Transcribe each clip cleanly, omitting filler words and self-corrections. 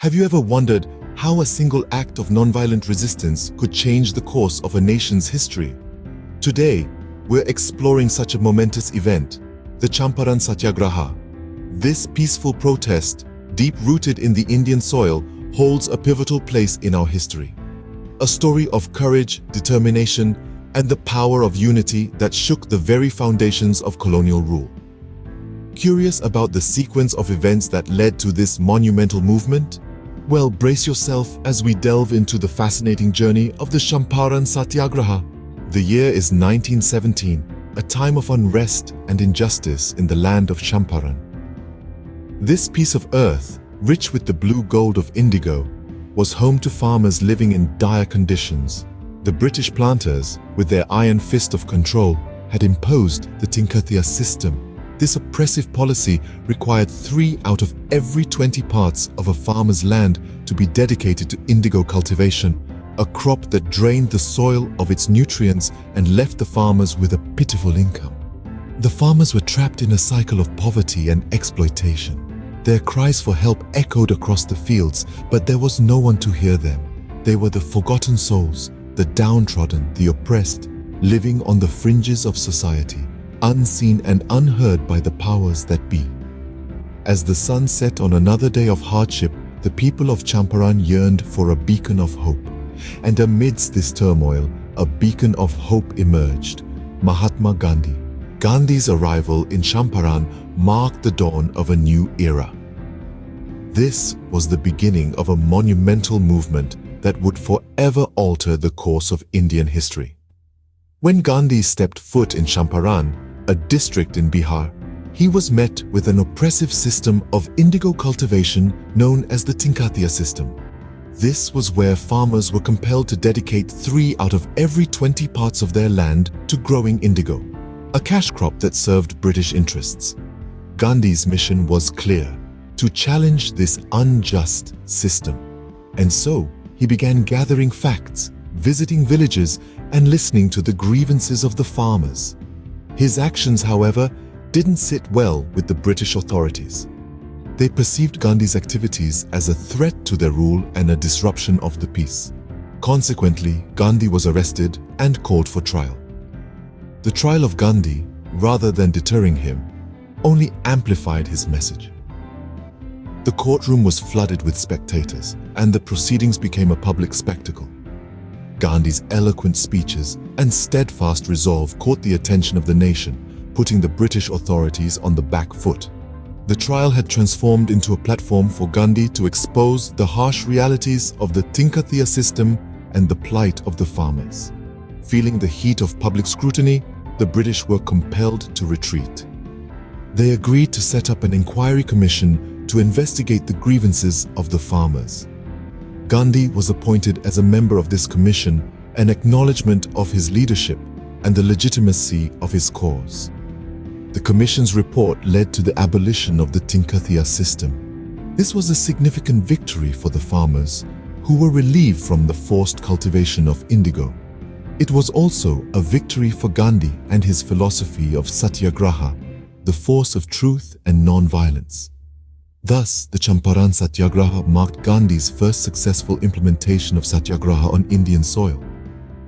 Have you ever wondered how a single act of nonviolent resistance could change the course of a nation's history? Today, we're exploring such a momentous event, the Champaran Satyagraha. This peaceful protest, deep-rooted in the Indian soil, holds a pivotal place in our history. A story of courage, determination, and the power of unity that shook the very foundations of colonial rule. Curious about the sequence of events that led to this monumental movement? Well, brace yourself as we delve into the fascinating journey of the Champaran Satyagraha. The year is 1917, a time of unrest and injustice in the land of Champaran. This piece of earth, rich with the blue gold of indigo, was home to farmers living in dire conditions. The British planters, with their iron fist of control, had imposed the Tinkathia system. This oppressive policy required 3 out of every 20 parts of a farmer's land to be dedicated to indigo cultivation, a crop that drained the soil of its nutrients and left the farmers with a pitiful income. The farmers were trapped in a cycle of poverty and exploitation. Their cries for help echoed across the fields, but there was no one to hear them. They were the forgotten souls, the downtrodden, the oppressed, living on the fringes of society, unseen and unheard by the powers that be. As the sun set on another day of hardship, the people of Champaran yearned for a beacon of hope. And amidst this turmoil, a beacon of hope emerged: Mahatma Gandhi. Gandhi's arrival in Champaran marked the dawn of a new era. This was the beginning of a monumental movement that would forever alter the course of Indian history. When Gandhi stepped foot in Champaran, a district in Bihar, he was met with an oppressive system of indigo cultivation known as the Tinkathia system. This was where farmers were compelled to dedicate 3 out of every 20 parts of their land to growing indigo, a cash crop that served British interests. Gandhi's mission was clear: to challenge this unjust system. And so, he began gathering facts, visiting villages, and listening to the grievances of the farmers. His actions, however, didn't sit well with the British authorities. They perceived Gandhi's activities as a threat to their rule and a disruption of the peace. Consequently, Gandhi was arrested and called for trial. The trial of Gandhi, rather than deterring him, only amplified his message. The courtroom was flooded with spectators, and the proceedings became a public spectacle. Gandhi's eloquent speeches and steadfast resolve caught the attention of the nation, putting the British authorities on the back foot. The trial had transformed into a platform for Gandhi to expose the harsh realities of the Tinkathia system and the plight of the farmers. Feeling the heat of public scrutiny, the British were compelled to retreat. They agreed to set up an inquiry commission to investigate the grievances of the farmers. Gandhi was appointed as a member of this commission, an acknowledgement of his leadership and the legitimacy of his cause. The commission's report led to the abolition of the Tinkathia system. This was a significant victory for the farmers, who were relieved from the forced cultivation of indigo. It was also a victory for Gandhi and his philosophy of Satyagraha, the force of truth and non-violence. Thus, the Champaran Satyagraha marked Gandhi's first successful implementation of Satyagraha on Indian soil.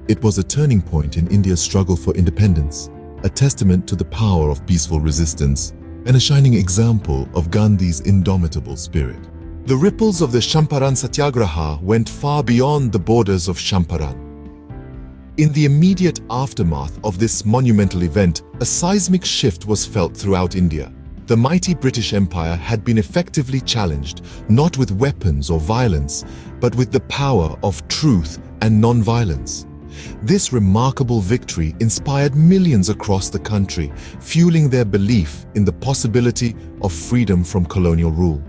It was a turning point in India's struggle for independence, a testament to the power of peaceful resistance, and a shining example of Gandhi's indomitable spirit. The ripples of the Champaran Satyagraha went far beyond the borders of Champaran. In the immediate aftermath of this monumental event, a seismic shift was felt throughout India. The mighty British Empire had been effectively challenged, not with weapons or violence, but with the power of truth and non-violence. This remarkable victory inspired millions across the country, fueling their belief in the possibility of freedom from colonial rule.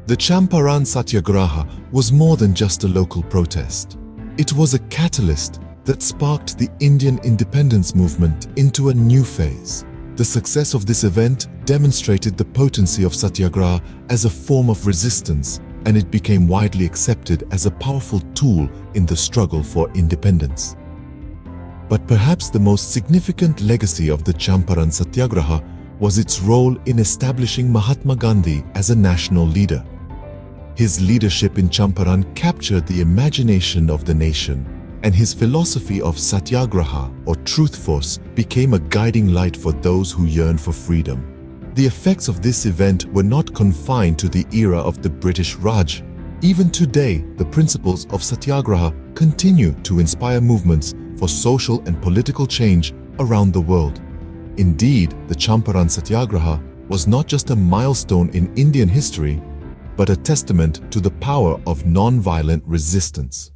The Champaran Satyagraha was more than just a local protest. It was a catalyst that sparked the Indian independence movement into a new phase. The success of this event demonstrated the potency of Satyagraha as a form of resistance, and it became widely accepted as a powerful tool in the struggle for independence. But perhaps the most significant legacy of the Champaran Satyagraha was its role in establishing Mahatma Gandhi as a national leader. His leadership in Champaran captured the imagination of the nation, and his philosophy of Satyagraha, or truth force, became a guiding light for those who yearn for freedom. The effects of this event were not confined to the era of the British Raj. Even today, the principles of Satyagraha continue to inspire movements for social and political change around the world. Indeed, the Champaran Satyagraha was not just a milestone in Indian history, but a testament to the power of non-violent resistance.